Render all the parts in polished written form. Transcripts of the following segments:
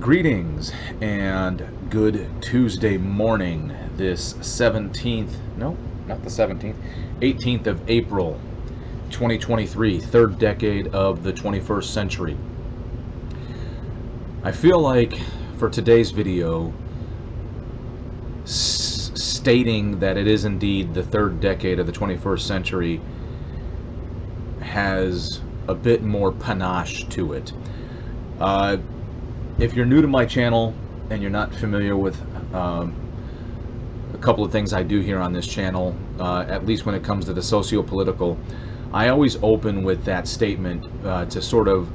Greetings and good Tuesday morning, this 17th, no, not the 17th, 18th of April, 2023, third decade of the 21st century. I feel like for today's video, stating that it is indeed the third decade of the 21st century has a bit more panache to it. If you're new to my channel and you're not familiar with a couple of things I do here on this channel, at least when it comes to the socio-political, I always open with that statement to sort of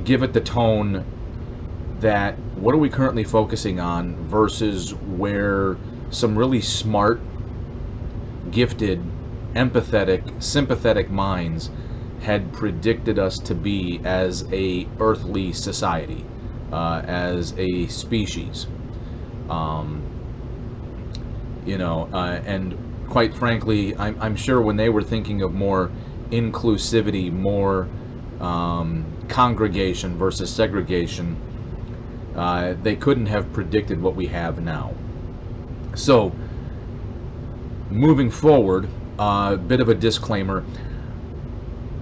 give it the tone that what are we currently focusing on versus where some really smart, gifted, empathetic, sympathetic minds had predicted us to be as a earthly society, as a species. And quite frankly, I'm sure when they were thinking of more inclusivity, more congregation versus segregation, they couldn't have predicted what we have now. So, moving forward, a bit of a disclaimer.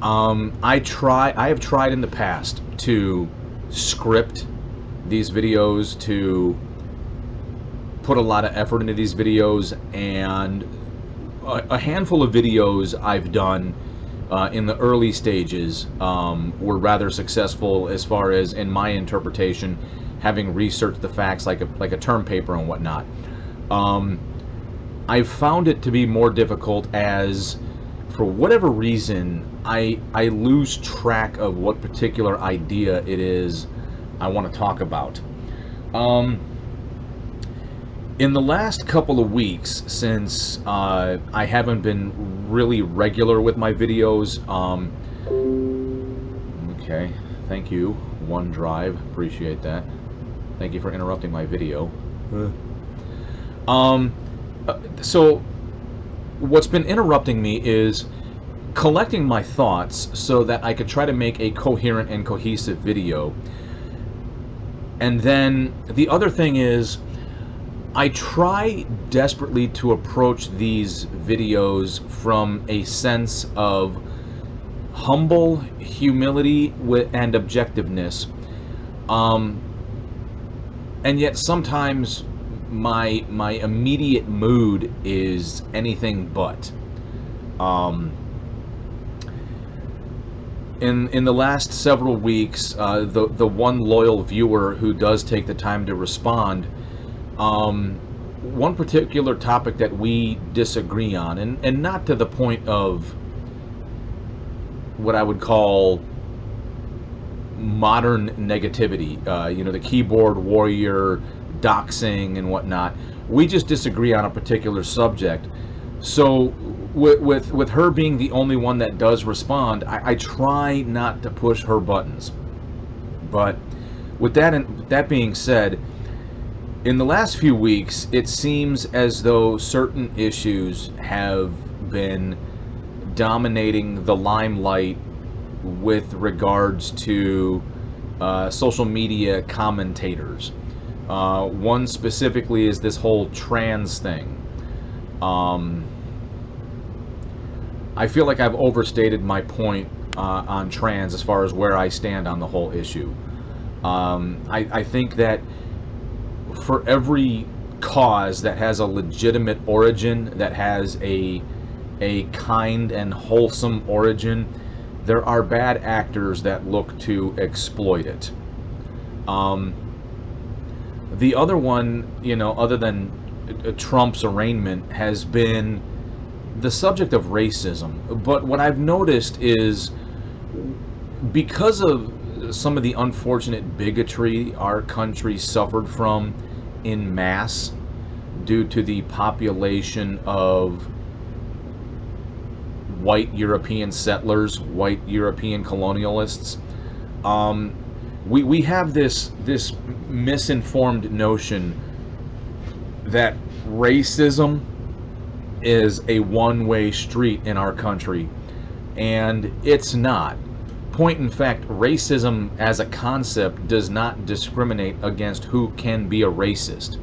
I have tried in the past to script these videos, to put a lot of effort into these videos, and a handful of videos I've done in the early stages were rather successful as far as, in my interpretation, having researched the facts like a term paper and whatnot. I've found it to be more difficult as, for whatever reason, I lose track of what particular idea it is I want to talk about. In the last couple of weeks, since I haven't been really regular with my videos, okay, thank you, OneDrive, appreciate that. Thank you for interrupting my video. So what's been interrupting me is collecting my thoughts so that I could try to make a coherent and cohesive video. And then the other thing is, I try desperately to approach these videos from a sense of humble humility and objectiveness. And yet sometimes my immediate mood is anything but. In the last several weeks, the one loyal viewer who does take the time to respond, one particular topic that we disagree on, and not to the point of what I would call modern negativity, the keyboard warrior, doxing and whatnot. We just disagree on a particular subject. So with her being the only one that does respond, I try not to push her buttons. But with that being said, in the last few weeks, it seems as though certain issues have been dominating the limelight with regards to social media commentators. One specifically is this whole trans thing. I feel like I've overstated my point on trans as far as where I stand on the whole issue. I think that for every cause that has a legitimate origin, that has a kind and wholesome origin, there are bad actors that look to exploit it. The other one, other than Trump's arraignment, has been the subject of racism. But what I've noticed is, because of some of the unfortunate bigotry our country suffered from in mass due to the population of white European settlers, white European colonialists, we have this misinformed notion that racism is a one-way street in our country, and it's not. point in fact, racism as a concept does not discriminate against who can be a racist.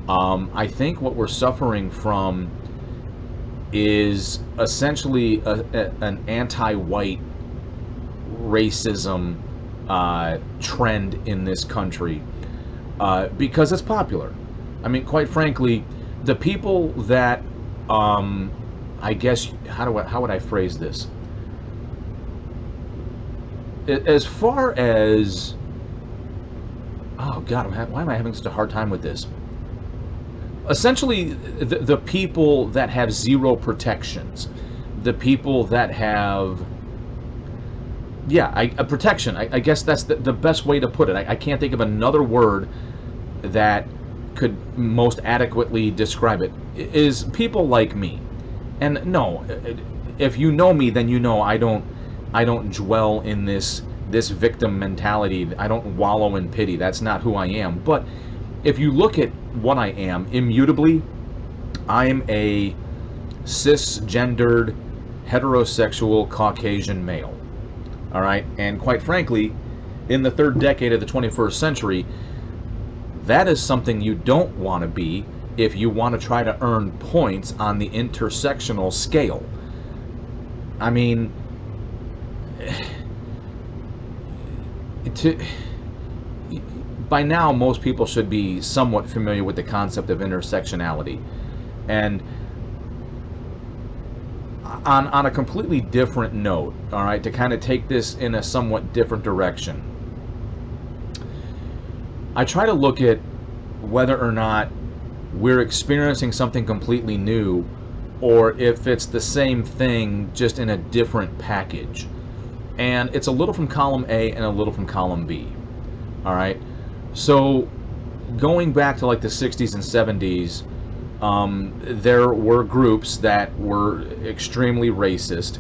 I think what we're suffering from is essentially an anti-white racism trend in this country because it's popular. I mean, quite frankly, the people that I guess how would I phrase this? As far as, oh God, why am I having such a hard time with this? Essentially, the people that have zero protections, the people that have, yeah, a protection. I guess that's the best way to put it. I can't think of another word that could most adequately describe it. Is people like me. And no, if you know me, then you know I don't dwell in this victim mentality. I don't wallow in pity. That's not who I am. But if you look at what I am, immutably, I'm a cisgendered, heterosexual, Caucasian male. All right? And quite frankly, in the third decade of the 21st century, that is something you don't want to be if you want to try to earn points on the intersectional scale. I mean, by now most people should be somewhat familiar with the concept of intersectionality. And on a completely different note, all right, to kind of take this in a somewhat different direction, I try to look at whether or not we're experiencing something completely new, or if it's the same thing just in a different package. And it's a little from column A and a little from column B. All right. So going back to like the 60s and 70s, there were groups that were extremely racist,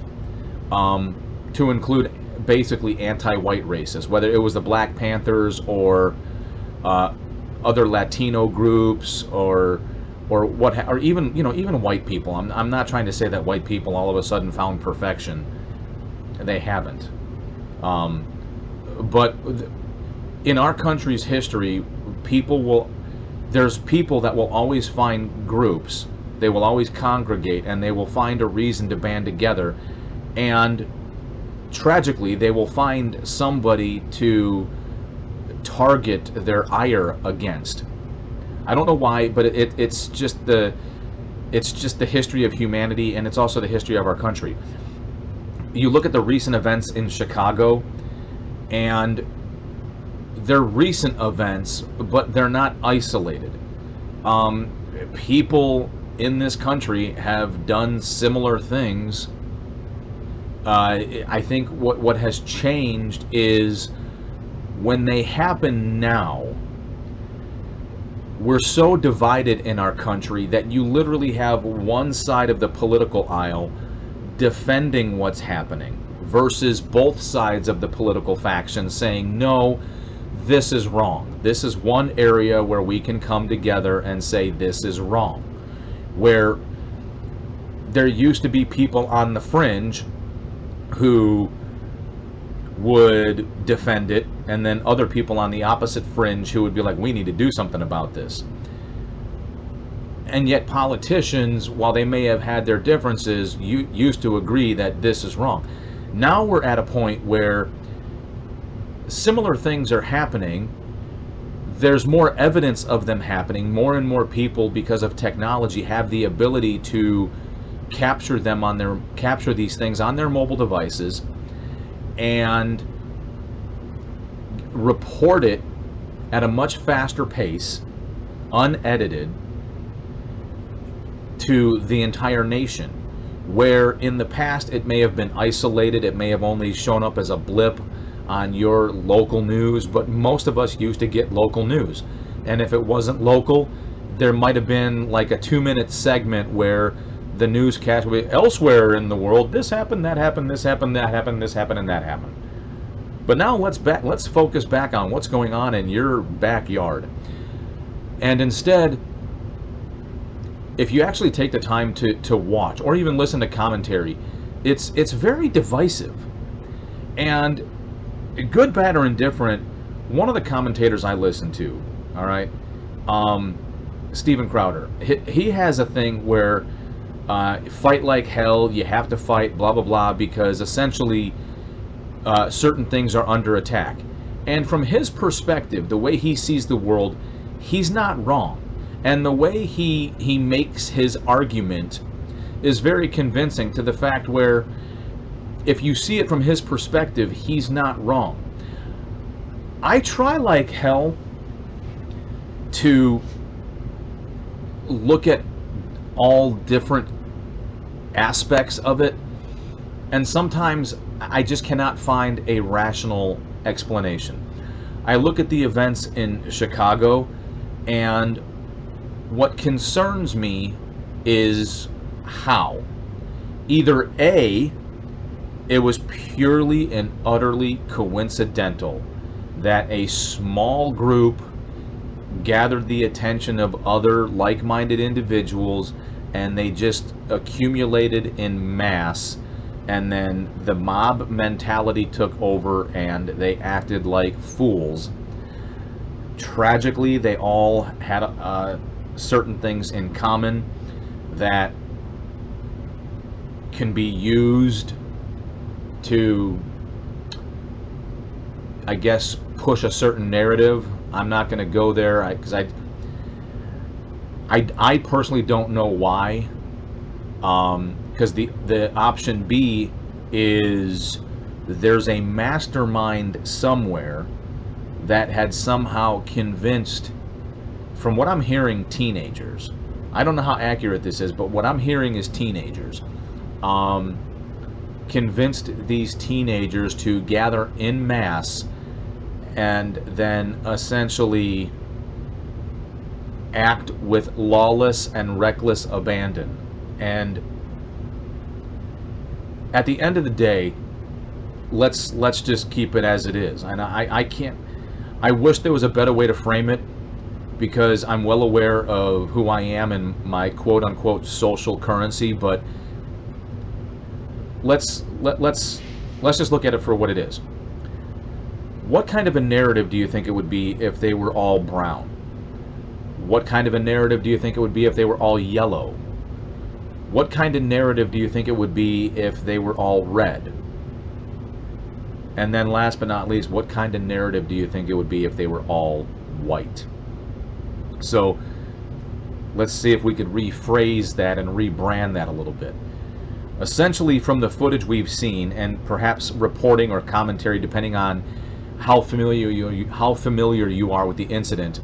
to include basically anti-white racists, whether it was the Black Panthers or other Latino groups or even, you know, even white people. I'm not trying to say that white people all of a sudden found perfection. They haven't. But in our country's history, there's people that will always find groups. They will always congregate, and they will find a reason to band together. And tragically, they will find somebody to target their ire against. I don't know why, but it's just the history of humanity, and it's also the history of our country. You look at the recent events in Chicago, and they're recent events, but they're not isolated. People in this country have done similar things. I think what has changed is when they happen now, we're so divided in our country that you literally have one side of the political aisle defending what's happening versus both sides of the political faction saying, no, this is wrong. This is one area where we can come together and say this is wrong. Where there used to be people on the fringe who would defend it, and then other people on the opposite fringe who would be like, we need to do something about this. And yet politicians, while they may have had their differences, used to agree that this is wrong. Now we're at a point where similar things are happening. There's more evidence of them happening. More and more people, because of technology, have the ability to capture these things on their mobile devices and report it at a much faster pace, unedited, to the entire nation. Where in the past it may have been isolated, it may have only shown up as a blip on your local news, but most of us used to get local news. And if it wasn't local, there might have been like a 2-minute segment where the newscast would be elsewhere in the world, this happened, that happened, this happened, that happened, this happened, and that happened. But now let's focus back on what's going on in your backyard. And instead, if you actually take the time to watch or even listen to commentary, it's very divisive. And good, bad, or indifferent, one of the commentators I listen to, all right, Steven Crowder, he has a thing where fight like hell, you have to fight, blah, blah, blah, because essentially certain things are under attack. And from his perspective, the way he sees the world, he's not wrong. And the way he makes his argument is very convincing to the fact where, if you see it from his perspective, he's not wrong. I try like hell to look at all different aspects of it, and sometimes I just cannot find a rational explanation. I look at the events in Chicago, and what concerns me is how. Either A, it was purely and utterly coincidental that a small group gathered the attention of other like-minded individuals, and they just accumulated in mass, and then the mob mentality took over and they acted like fools. Tragically, they all had certain things in common that can be used to, I guess, push a certain narrative. I'm not going to go there because I personally don't know why. Because the option B is there's a mastermind somewhere that had somehow convinced, from what I'm hearing, teenagers. I don't know how accurate this is, but what I'm hearing is teenagers. Convinced these teenagers to gather in mass and then essentially act with lawless and reckless abandon. And at the end of the day, let's just keep it as it is. And I can't, I wish there was a better way to frame it, because I'm well aware of who I am and my quote-unquote social currency, but let's just look at it for what it is. What kind of a narrative do you think it would be if they were all brown? What kind of a narrative do you think it would be if they were all yellow? What kind of narrative do you think it would be if they were all red? And then last but not least, what kind of narrative do you think it would be if they were all white? So let's see if we could rephrase that and rebrand that a little bit. Essentially, from the footage we've seen, and perhaps reporting or commentary, depending on how familiar you are with the incident,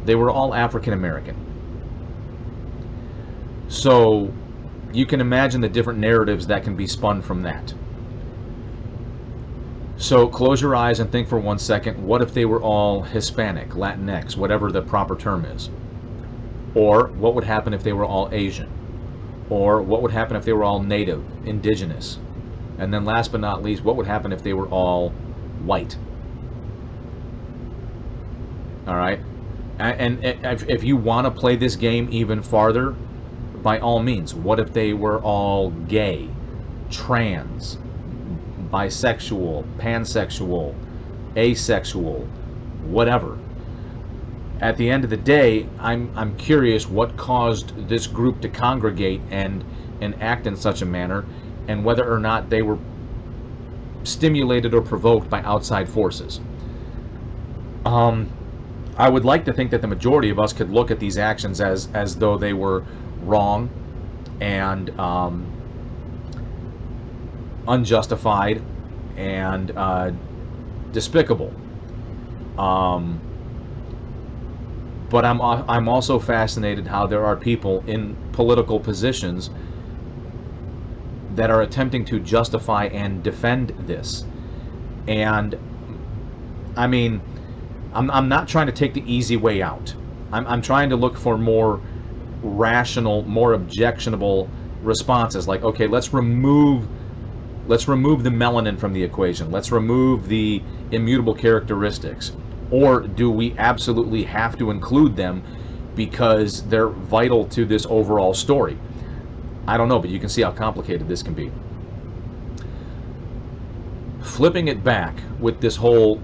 they were all African American. So you can imagine the different narratives that can be spun from that. So close your eyes and think for 1 second, what if they were all Hispanic, Latinx, whatever the proper term is? Or what would happen if they were all Asian? Or what would happen if they were all Native, Indigenous? And then last but not least, what would happen if they were all white? All right? And if you want to play this game even farther, by all means, what if they were all gay, trans, bisexual, pansexual, asexual, whatever? At the end of the day, I'm curious what caused this group to congregate and act in such a manner, and whether or not they were stimulated or provoked by outside forces. I would like to think that the majority of us could look at these actions as though they were wrong and unjustified and despicable. But I'm also fascinated how there are people in political positions that are attempting to justify and defend this. And I mean, I'm not trying to take the easy way out. I'm trying to look for more rational, more objectionable responses. Like, okay, let's remove the melanin from the equation. Let's remove the immutable characteristics. Or do we absolutely have to include them because they're vital to this overall story? I don't know, but you can see how complicated this can be. flipping it back with this whole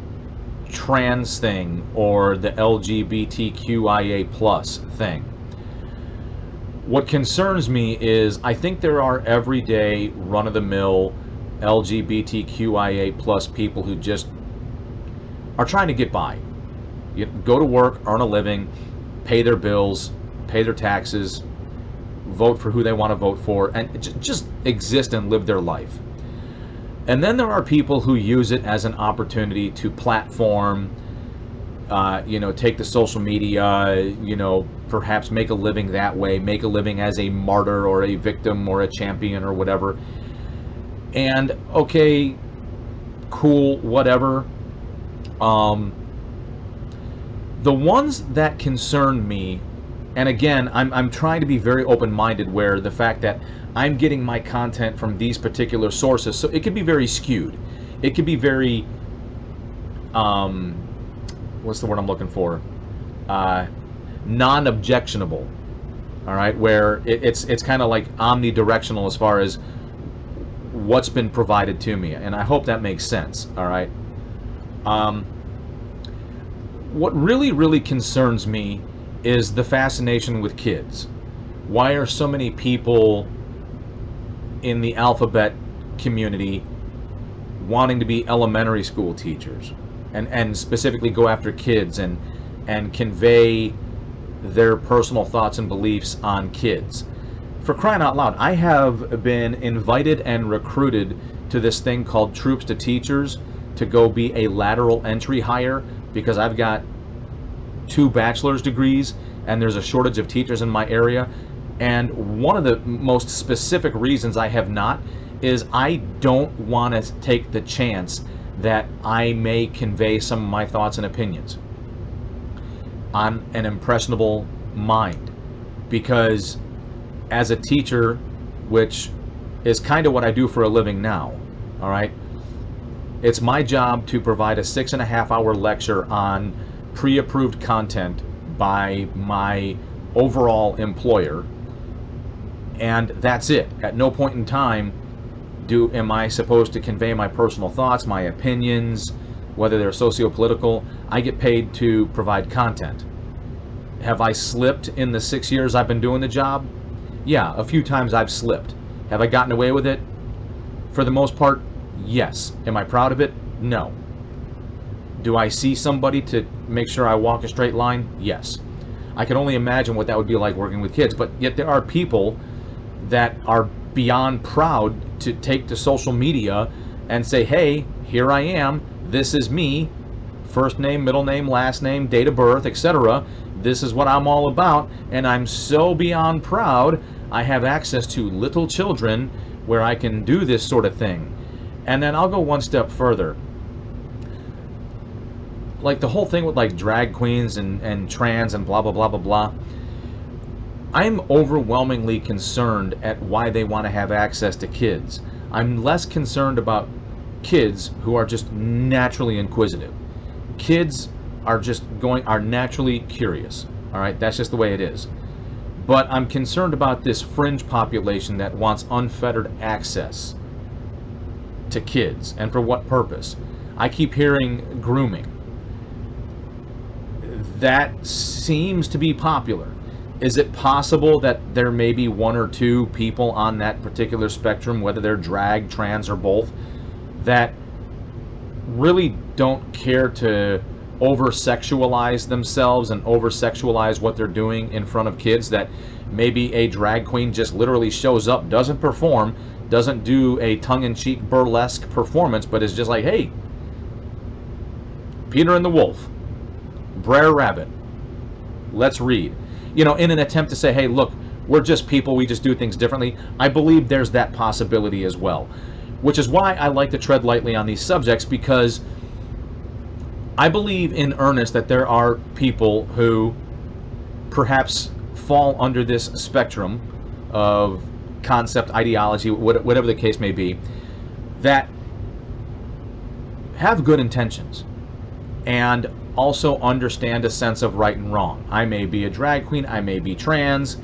trans thing or the LGBTQIA plus thing. What concerns me is I think there are everyday run-of-the-mill LGBTQIA plus people who just are trying to get by. You go to work, earn a living, pay their bills, pay their taxes, vote for who they want to vote for, and just exist and live their life. And then there are people who use it as an opportunity to platform, take the social media, perhaps make a living that way, make a living as a martyr or a victim or a champion or whatever. And okay, cool, whatever. The ones that concern me, and again, I'm trying to be very open-minded, where the fact that I'm getting my content from these particular sources, so it could be very skewed. It could be very, what's the word I'm looking for? Non-objectionable. All right, where it's kind of like omnidirectional as far as what's been provided to me, and I hope that makes sense. All right. What really concerns me is the fascination with kids. Why are so many people in the alphabet community wanting to be elementary school teachers and specifically go after kids and convey their personal thoughts and beliefs on kids? For crying out loud, I have been invited and recruited to this thing called Troops to Teachers to go be a lateral entry hire, because I've got 2 bachelor's degrees and there's a shortage of teachers in my area. And one of the most specific reasons I have not is I don't want to take the chance that I may convey some of my thoughts and opinions. I'm an impressionable mind, because as a teacher, which is kind of what I do for a living now, all right, it's my job to provide a 6.5-hour lecture on pre-approved content by my overall employer, and that's it. At no point in time am I supposed to convey my personal thoughts, my opinions, whether they're socio-political. I get paid to provide content. Have I slipped in the 6 years I've been doing the job? Yeah, a few times I've slipped. Have I gotten away with it? For the most part, yes. Am I proud of it? No. Do I see somebody to make sure I walk a straight line? Yes. I can only imagine what that would be like working with kids, but yet there are people that are beyond proud to take to social media and say, hey, here I am, this is me, first name, middle name, last name, date of birth, etc. This is what I'm all about, and I'm so beyond proud I have access to little children where I can do this sort of thing. And then I'll go one step further. Like the whole thing with like drag queens and trans and blah blah blah blah blah, I'm overwhelmingly concerned at why they want to have access to kids. I'm less concerned about kids who are just naturally inquisitive. Kids are naturally curious. All right, that's just the way it is. But I'm concerned about this fringe population that wants unfettered access to kids. And for what purpose? I keep hearing grooming. That seems to be popular. Is it possible that there may be 1 or 2 people on that particular spectrum, whether they're drag, trans, or both, that really don't care to over-sexualize themselves and over-sexualize what they're doing in front of kids? That maybe a drag queen just literally shows up, doesn't perform, doesn't do a tongue-in-cheek burlesque performance, but is just like, hey, Peter and the Wolf, Brer Rabbit, let's read. In an attempt to say, hey, look, we're just people, we just do things differently. I believe there's that possibility as well, which is why I like to tread lightly on these subjects, because I believe in earnest that there are people who perhaps fall under this spectrum of concept, ideology, whatever the case may be, that have good intentions and also understand a sense of right and wrong. I may be a drag queen, I may be trans,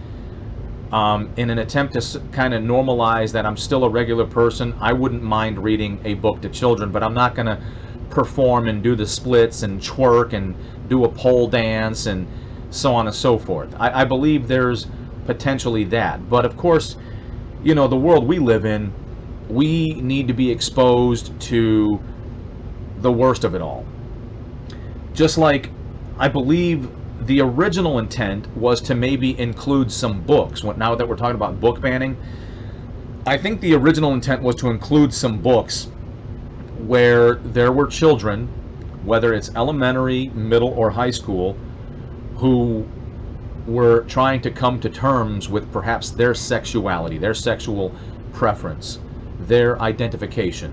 In an attempt to kind of normalize that I'm still a regular person, I wouldn't mind reading a book to children, but I'm not going to perform and do the splits and twerk and do a pole dance and so on and so forth. I believe there's potentially that. But of course, you know, the world we live in, we need to be exposed to the worst of it all. Just like I believe the original intent was to maybe include some books. Now that we're talking about book banning, I think the original intent was to include some books where there were children, whether it's elementary, middle, or high school, who were trying to come to terms with perhaps their sexuality, their sexual preference, their identification.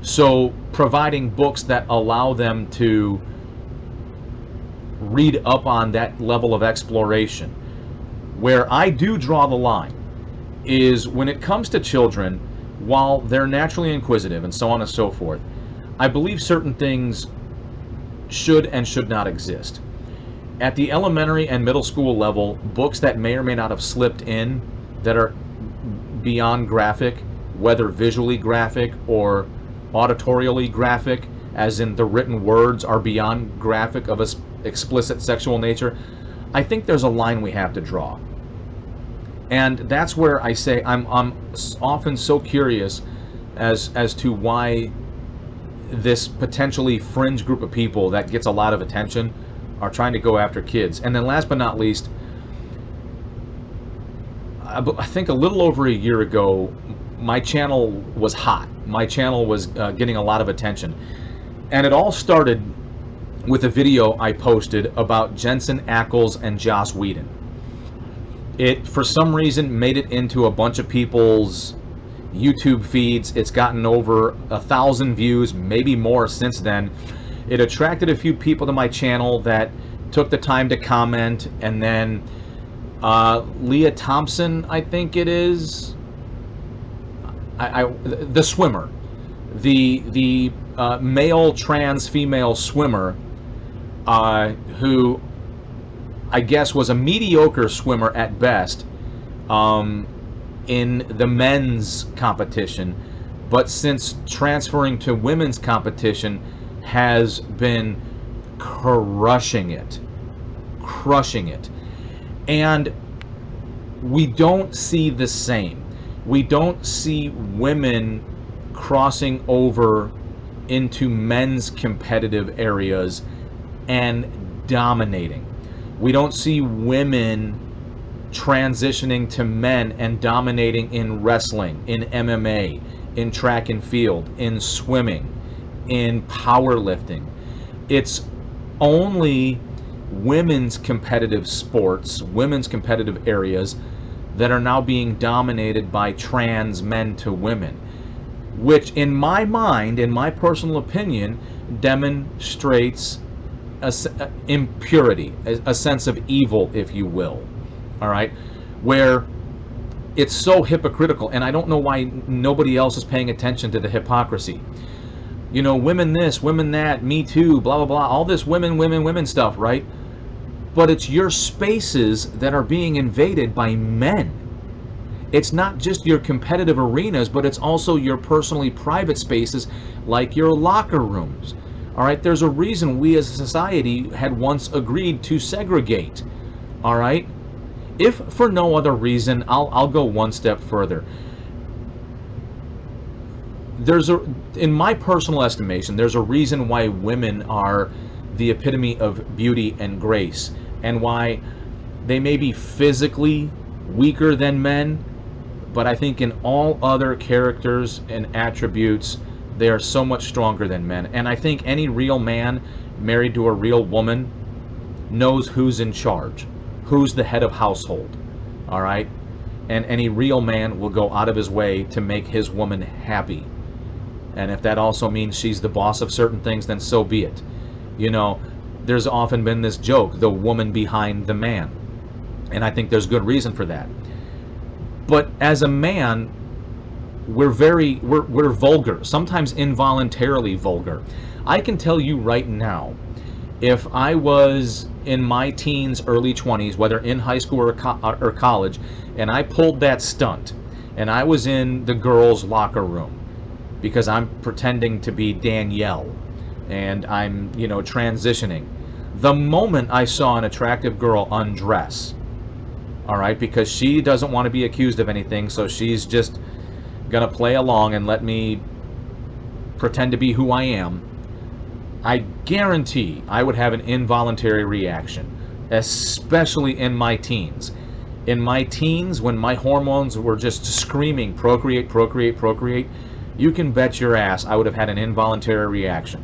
So providing books that allow them to read up on that level of exploration. Where I do draw the line is when it comes to children, while they're naturally inquisitive and so on and so forth, I believe certain things should and should not exist. At the elementary and middle school level, books that may or may not have slipped in that are beyond graphic, whether visually graphic or auditorially graphic, as in the written words are beyond graphic of a explicit sexual nature, I think there's a line we have to draw. And that's where I say I'm often so curious as to why this potentially fringe group of people that gets a lot of attention are trying to go after kids. And then last but not least, I think a little over a year ago, my channel was hot. My channel was getting a lot of attention. And it all started with a video I posted about Jensen Ackles and Joss Whedon. It, for some reason, made it into a bunch of people's YouTube feeds. It's gotten over 1,000 views, maybe more since then. It attracted a few people to my channel that took the time to comment, and then Leah Thompson, I think it is, the swimmer, the male trans female swimmer, who I guess was a mediocre swimmer at best in the men's competition, but since transferring to women's competition has been crushing it. And we don't see the same. We don't see women crossing over into men's competitive areas and dominating. We don't see women transitioning to men and dominating in wrestling, in MMA, in track and field, in swimming, in powerlifting. It's only women's competitive sports, women's competitive areas that are now being dominated by trans men to women, which in my mind, in my personal opinion, demonstrates impurity, a sense of evil, if you will. All right, where it's so hypocritical, and I don't know why nobody else is paying attention to the hypocrisy. You know, women this, women that, me too, blah blah blah, all this women stuff, right? But it's your spaces that are being invaded by men. It's not just your competitive arenas, but it's also your personally private spaces, like your locker rooms. All right, there's a reason we as a society had once agreed to segregate. All right, if for no other reason, I'll go one step further. In my personal estimation, there's a reason why women are the epitome of beauty and grace, and why they may be physically weaker than men, but I think in all other characters and attributes, they are so much stronger than men. And I think any real man married to a real woman knows who's in charge, who's the head of household, all right? And any real man will go out of his way to make his woman happy. And if that also means she's the boss of certain things, then so be it. You know, there's often been this joke, the woman behind the man. And I think there's good reason for that. But as a man, we're vulgar, sometimes involuntarily vulgar. I can tell you right now, If I was in my teens, early 20s, whether in high school or college, and I pulled that stunt, and I was in the girls' locker room because I'm pretending to be Danielle, and I'm, you know, transitioning. The moment I saw an attractive girl undress, all right, because she doesn't want to be accused of anything, so she's just gonna play along and let me pretend to be who I am, I guarantee I would have an involuntary reaction, especially in my teens. In my teens, when my hormones were just screaming, procreate, procreate, procreate, you can bet your ass I would have had an involuntary reaction.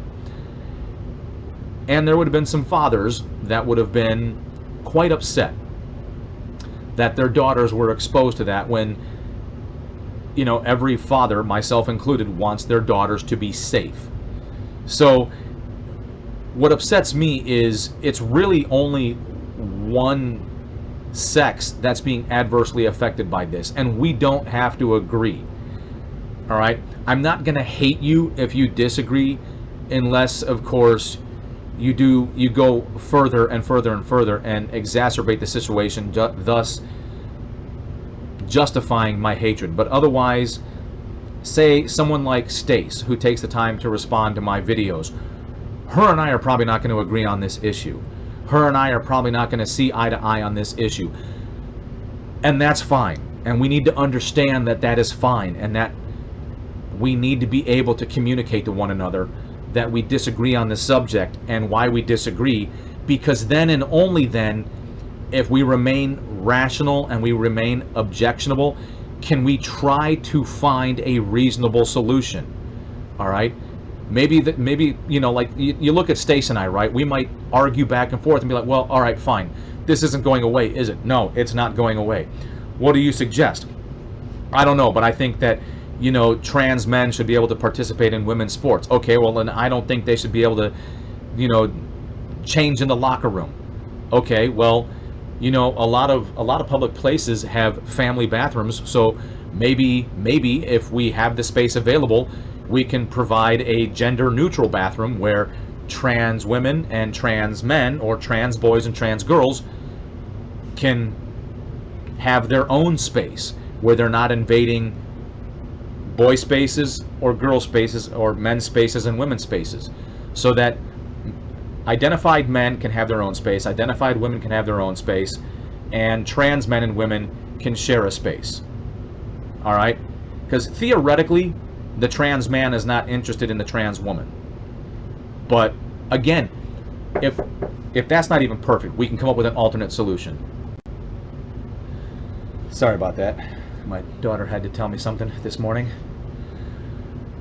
And there would have been some fathers that would have been quite upset that their daughters were exposed to that when, you know, every father, myself included, wants their daughters to be safe. So what upsets me is it's really only one sex that's being adversely affected by this, and we don't have to agree. All right, I'm not going to hate you if you disagree, unless, of course, you go further and further and further and exacerbate the situation, thus justifying my hatred. But otherwise, say someone like Stace, who takes the time to respond to my videos, her and I are probably not going to agree on this issue. Her and I are probably not going to see eye to eye on this issue. And that's fine. And we need to understand that that is fine, and that we need to be able to communicate to one another that we disagree on the subject and why we disagree, because then and only then, if we remain rational and we remain objectionable, can we try to find a reasonable solution. All right, maybe you know, like you look at Stace and I, right? We might argue back and forth and be like, well, all right, fine, this isn't going away, is it? No, it's not going away. What do you suggest? I don't know, but I think that, you know, trans men should be able to participate in women's sports. Okay, well, then I don't think they should be able to, you know, change in the locker room. Okay, well, you know, a lot of public places have family bathrooms, so maybe if we have the space available, we can provide a gender neutral bathroom where trans women and trans men, or trans boys and trans girls, can have their own space where they're not invading boy spaces or girl spaces or men's spaces and women's spaces, so that identified men can have their own space, identified women can have their own space, and trans men and women can share a space. All right, because theoretically the trans man is not interested in the trans woman, but again, if that's not even perfect, we can come up with an alternate solution. Sorry about that. My daughter had to tell me something this morning.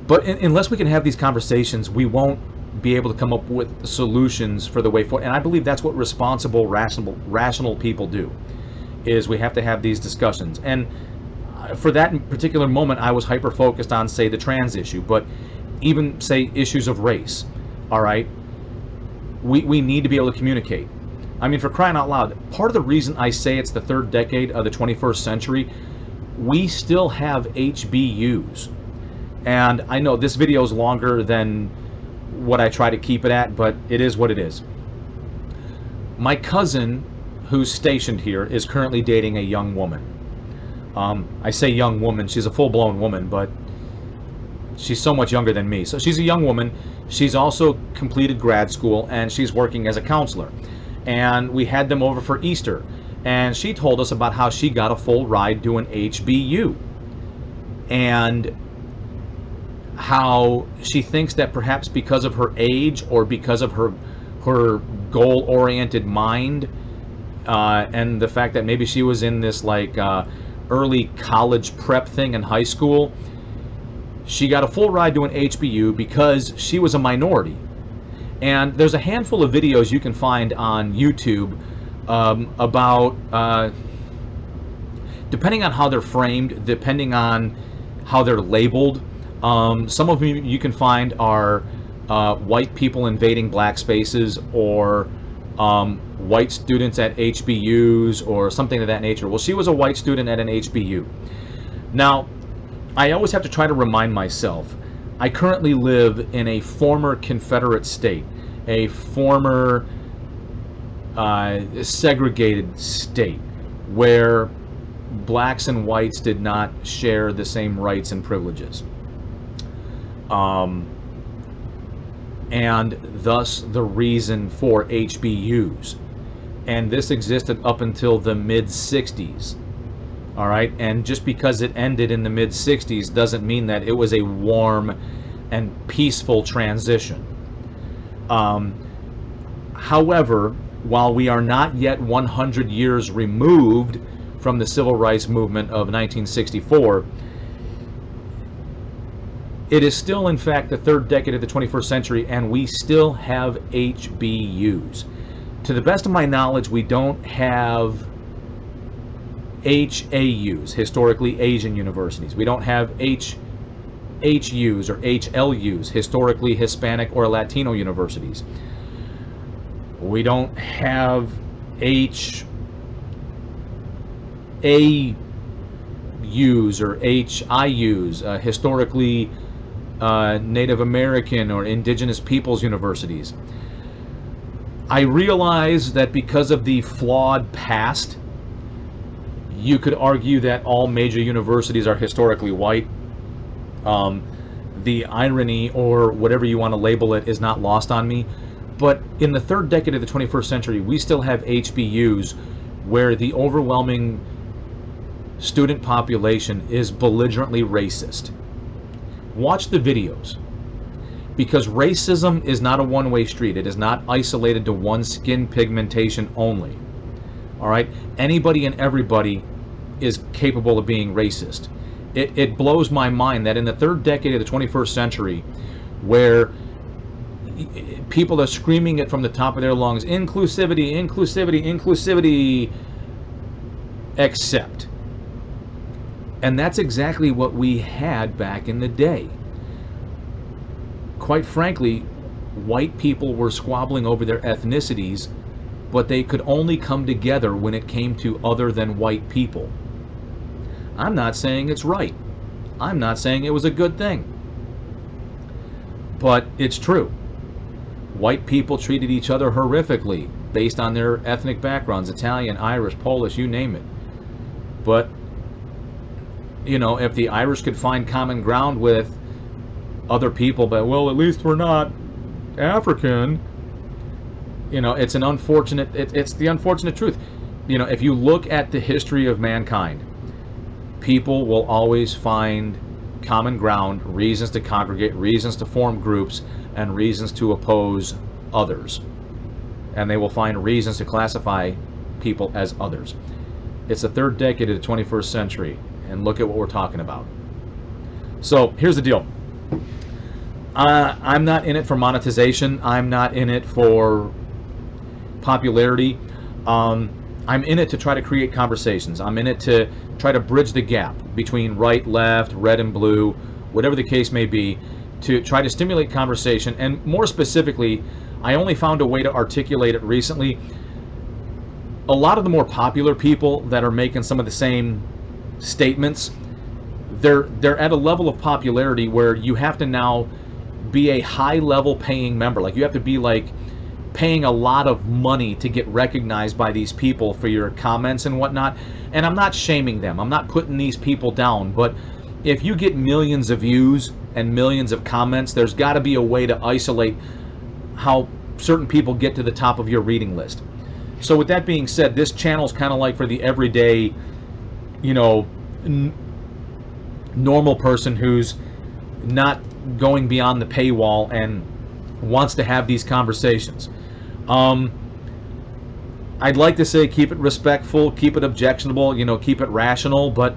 But unless we can have these conversations, we won't be able to come up with solutions for the way forward. And I believe that's what responsible, rational people do, is we have to have these discussions. And for that particular moment, I was hyper-focused on, say, the trans issue, but even, say, issues of race, all right? We need to be able to communicate. I mean, for crying out loud, part of the reason I say it's the third decade of the 21st century, we still have HBUs. And I know this video is longer than what I try to keep it at, but it is what it is. My cousin, who's stationed here, is currently dating a young woman. I say young woman, she's a full-blown woman, but she's so much younger than me. So she's a young woman. She's also completed grad school, and she's working as a counselor. And we had them over for Easter, and she told us about how she got a full ride to an HBU, and how she thinks that perhaps because of her age or because of her goal-oriented mind, and the fact that maybe she was in this like early college prep thing in high school, she got a full ride to an HBU because she was a minority. And there's a handful of videos you can find on YouTube about, depending on how they're framed, depending on how they're labeled, some of them you can find are white people invading black spaces, or white students at HBUs, or something of that nature. Well, she was a white student at an HBU. Now, I always have to try to remind myself, I currently live in a former Confederate state, a former segregated state where blacks and whites did not share the same rights and privileges. And thus the reason for HBUs. And this existed up until the mid-60s. All right, and just because it ended in the mid-60s doesn't mean that it was a warm and peaceful transition. However, while we are not yet 100 years removed from the Civil Rights Movement of 1964, it is still, in fact, the third decade of the 21st century, and we still have HBUs. To the best of my knowledge, we don't have HAUs, historically Asian universities. We don't have HUs or HLUs, historically Hispanic or Latino universities. We don't have HAUs or HIUs, historically Native American or Indigenous Peoples universities. I realize that because of the flawed past, you could argue that all major universities are historically white. The irony, or whatever you want to label it, is not lost on me. But in the third decade of the 21st century, we still have HBUs where the overwhelming student population is belligerently racist. Watch the videos, because racism is not a one-way street. It is not isolated to one skin pigmentation only. All right, anybody and everybody is capable of being racist. It blows my mind that in the third decade of the 21st century, where people are screaming it from the top of their lungs, inclusivity, inclusivity, inclusivity, accept. And that's exactly what we had back in the day. Quite frankly, white people were squabbling over their ethnicities, but they could only come together when it came to other than white people. I'm not saying it's right. I'm not saying it was a good thing. But it's true. White people treated each other horrifically based on their ethnic backgrounds, Italian, Irish, Polish, you name it. But, you know, if the Irish could find common ground with other people, but, well, at least we're not African, you know, it's an unfortunate, it's the unfortunate truth. You know, if you look at the history of mankind, people will always find common ground, reasons to congregate, reasons to form groups, and reasons to oppose others. And they will find reasons to classify people as others. It's the third decade of the 21st century, and look at what we're talking about. So here's the deal. I'm not in it for monetization. I'm not in it for popularity. I'm in it to try to create conversations. I'm in it to try to bridge the gap between right, left, red and blue, whatever the case may be, to try to stimulate conversation. And more specifically, I only found a way to articulate it recently. A lot of the more popular people that are making some of the same statements, they're at a level of popularity where you have to now be a high level paying member. Like, you have to be like paying a lot of money to get recognized by these people for your comments and whatnot. And I'm not shaming them. I'm not putting these people down. But if you get millions of views and millions of comments, there's got to be a way to isolate how certain people get to the top of your reading list. So with that being said, this channel is kind of like for the everyday, you know, normal person who's not going beyond the paywall and wants to have these conversations. I'd like to say keep it respectful, keep it objectionable, you know, keep it rational, but,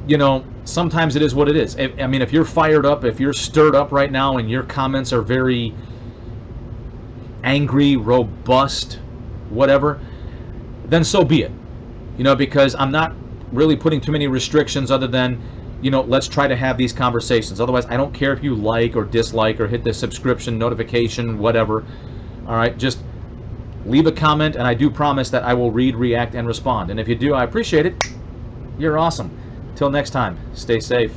you know, sometimes it is what it is. I mean, if you're fired up, if you're stirred up right now and your comments are very angry, robust, whatever, then so be it. You know, because I'm not really putting too many restrictions other than, you know, let's try to have these conversations. Otherwise, I don't care if you like or dislike or hit the subscription, notification, whatever. All right, just leave a comment, and I do promise that I will read, react, and respond. And if you do, I appreciate it. You're awesome. Till next time, stay safe.